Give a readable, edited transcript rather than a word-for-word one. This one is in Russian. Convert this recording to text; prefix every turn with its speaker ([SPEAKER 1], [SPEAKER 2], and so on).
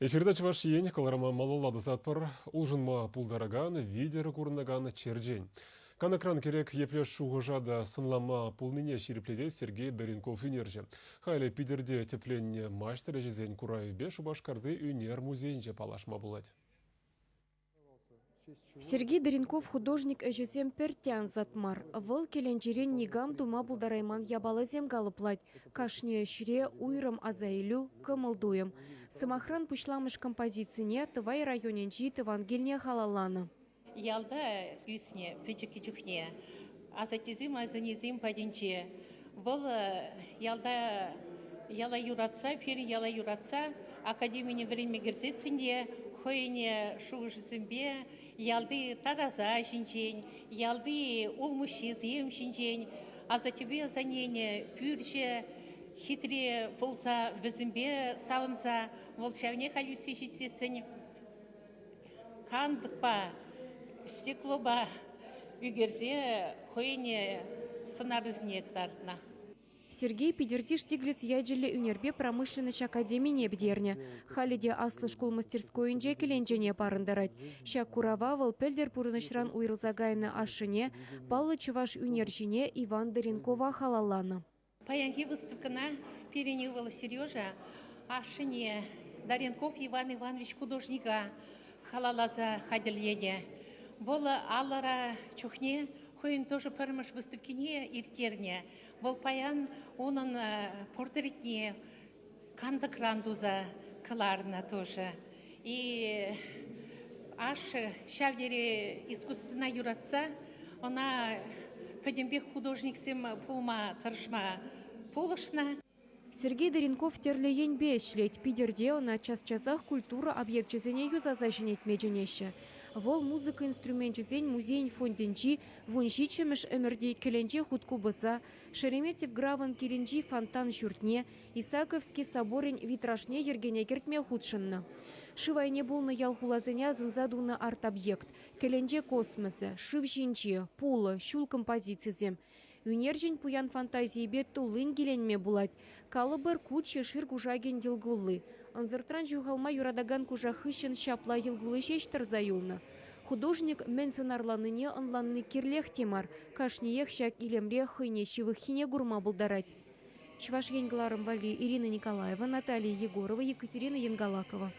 [SPEAKER 1] Эфирда чываш ен каларама малолады сатпар, улжынма пулдараган, видер курнаган черджень. Канакран керек еплеш шуғыжада сынлама пулныне ширипледе Сергей Даренков үнерже. Хайлы пидерде тепленне мастер жезен Кураевбе Шубашкарды үнер музейнже палашма булать.
[SPEAKER 2] Сергей Даренков художник әжесем пертян затмар. Выл келенчерен нигам тума булдарайман ябалазем галыплать. Кашне шире уйрам азайлю кымылдуем. Самохран пышламыш композицияне тывай районенчи тывангельне халаланы.
[SPEAKER 3] Ялда үсне, пичики чухне. Азатизим, азанизим падинче. Выл ялда яла юратса, пир яла юратса, академияне время герцетсинде, хойне шугышзимбе, ялды тараза шинчень, ялды улмушит ем шинчень, а за тебе занене пюрже, хитре полза везимбе саунза, волчавне халюси житесень, кандпа, стеклоба, үгерзе хойне сынарызне ктартна.
[SPEAKER 2] Сергей Пидерти Штиглиц яджеле үнербе промышленность академии бдерне. Халиде аслы школ мастерской инже келенчене парындарать. Ща курава вал пельдер пурынышран уйрылзагайны ашыне, паллы чываш үнерчине Иван Даренкова халаланы.
[SPEAKER 3] Паянги выставкана перенювала Сережа ашыне Даренков Иван Иванович художника халалаза хадельене. Вола аллара чухне хойн тоже пармаш выставкине иртерне. Вол паян onun портретне канда крандуза каларна тоже. И аш шавдере искусственно юратса, она подембек художник сем пулма таршма полышна.
[SPEAKER 2] Сергей Даренков терлеен бешлеть. Пидерде на час-часах культура объект чезене юзаза женеть медженеще. Вол музыка инструмент чезень музейн фонденчи, вунши чемеш эмерди келенче хутку быса, Шереметьев граван киренчи фонтан шуртне, Исаковский соборень витрашне ергене кертме худшынна. Шивайне булны ялхулазеня зынзадуна арт-объект, келенче космосы, шивжинчи, пулы, щул композицизем. Үнержень пуян фантазии бет тулын геленме булать. Калыбыр куче шир кужаген елгулы. Анзыртран жугалма юрадаган кужахыщен шапла елгулы шештер заюлна. Художник мен сынарланыне анланны кирлех темар. Кашниех щак илемре хыне шивыхине гурма булдарать. Чуваш Вали Ирина Николаева, Наталья Егорова, Екатерина Янгалакова.